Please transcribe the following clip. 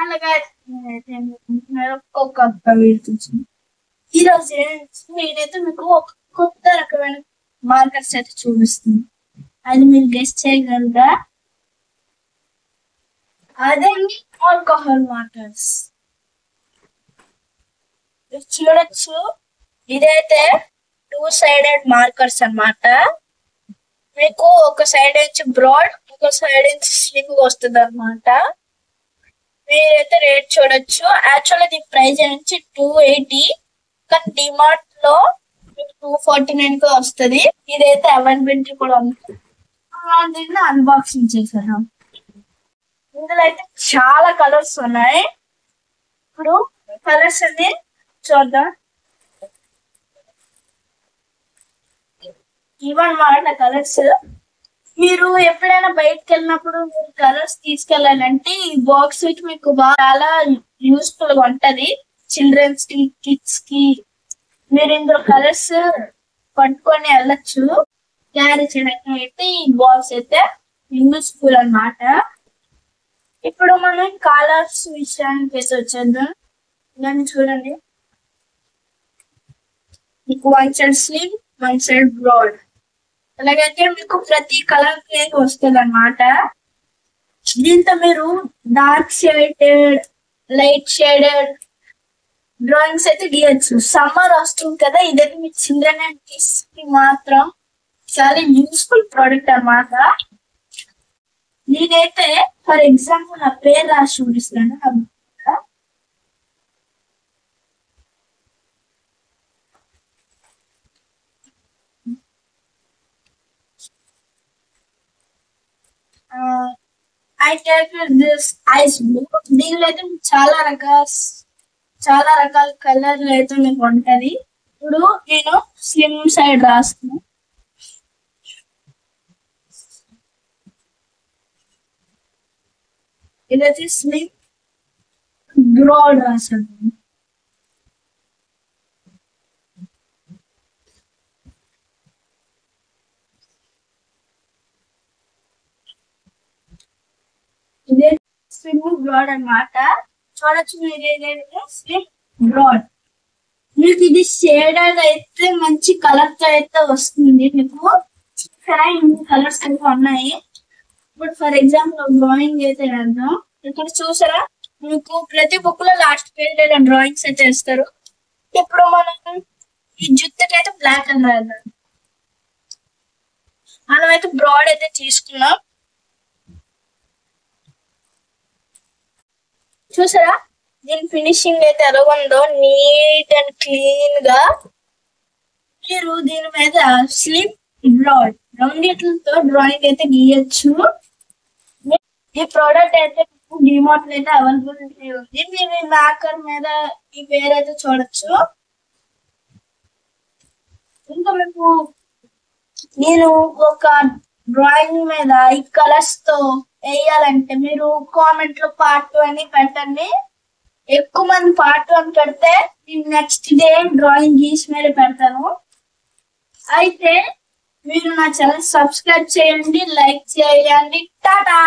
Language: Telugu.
అలాగే ఒక్కొక్క వీడియోస్ ఈరోజు నేనైతే మీకు ఒక కొత్త రకమైన మార్కర్స్ అయితే చూపిస్తుంది. అది మీరు గెస్ట్ చేయగలరా? అదే ఆల్కహాల్ మార్కర్స్. చూడొచ్చు, ఇదైతే 2-sided మార్కర్స్ అన్నమాట. మీకు ఒక సైడ్ నుంచి బ్రాడ్, ఒక సైడ్ నుంచి స్లిమ్ వస్తుంది అన్నమాట. మీరైతే రేట్ చూడొచ్చు. యాక్చువల్లీ దీని ప్రైస్ నుంచి 280, కానీ డిమార్ట్ లో 249 కి వస్తుంది. ఇదైతే అవైలబిలిటీ కూడా ఉంది. దీన్ని అన్బాక్సింగ్ చేశాను. ఇందులో అయితే చాలా కలర్స్ ఉన్నాయి. ఇప్పుడు కలర్స్ అన్ని చూద్దాం. ఇవన్నమాట కలర్స్. మీరు ఎప్పుడైనా బయటకు వెళ్ళినప్పుడు మీరు కలర్స్ తీసుకెళ్ళాలంటే ఈ బాక్స్ మీకు చాలా యూస్ఫుల్ గా ఉంటది. చిల్డ్రన్స్ కి, కిడ్స్ కి మీరు ఇందులో కలర్స్ పట్టుకొని వెళ్ళచ్చు. క్యారీ చేయడానికి అయితే ఈ బాక్స్ అయితే యూస్ఫుల్ అన్నమాట. ఇప్పుడు మనం కలర్స్ విషయానికి అయితే వచ్చేద్దాం. దాన్ని చూడండి, మీకు one side slim, one side broad. అలాగైతే మీకు ప్రతి కలర్ ప్లేట్ వస్తుంది అన్నమాట. దీంతో మీరు dark shaded, light shaded drawings అయితే గీయచ్చు. సమ్మర్ వస్తుంది కదా, ఇదైతే మీ చిల్డ్రన్ అండ్ కిడ్స్ కి మాత్రం చాలా యూస్ఫుల్ ప్రోడక్ట్ అన్నమాట. నేనైతే ఫర్ ఎగ్జాంపుల్ నా పేరు రాసి చూపిస్తాను. I take this ice blue. దీనిలో అయితే చాలా రకాల కలర్లు అయితే మీకు ఉంటది. ఇప్పుడు నేను స్లిమ్ సైడ్ రాస్తాను. ఇదైతే స్లిమ్, బ్రాడ్ రాసాను. ఇదే స్లిమ్ బ్రాడ్ అన్నమాట. చూడొచ్చు మీరు, ఏదైతే స్లిమ్ బ్రాడ్. మీకు ఇది షేడెడ్ అయితే మంచి కలర్ తో అయితే వస్తుంది. మీకు ఇన్ని కలర్స్ అయితే ఉన్నాయి. ఇప్పుడు ఫర్ ఎగ్జాంపుల్ డ్రాయింగ్ అయితే వేద్దాం. ఇక్కడ చూసారా, మీకు ప్రతి బుక్ లో లాస్ట్ పేజ్ లో డ్రాయింగ్స్ అయితే ఇస్తారు. ఇప్పుడు మనం ఈ జుట్టుకి అయితే బ్లాక్ అని రాద్దాం. మనం అయితే బ్రాడ్ అయితే తీసుకున్నాం. చూసారా దీని ఫినిషింగ్ అయితే ఎలా ఉందో, నీట్ అండ్ క్లీన్ గా. మీరు దీని మీద స్లిమ్, బ్రాడ్ రెండిట్లతో డ్రాయింగ్ అయితే గీయచ్చు. ఈ ప్రోడక్ట్ అయితే డిమార్ట్ అయితే అవైలబిలిటీ ఉంది. మీరు మార్కర్ మీద ఈ పేరు అయితే చూడొచ్చు. ఇంకా మీకు నేను ఒక డ్రాయింగ్ మీద ఈ కలర్స్ తో వేయాలంటే మీరు కామెంట్ లో పార్ట్ 2 అని పెట్టండి. ఎక్కువ మంది పార్ట్ 1 పెడితే నెక్స్ట్ డే డ్రాయింగ్ గీసి మీద పెడతాను. అయితే మీరు నా ఛానల్ సబ్స్క్రైబ్ చేయండి, లైక్ చేయండి. టాటా.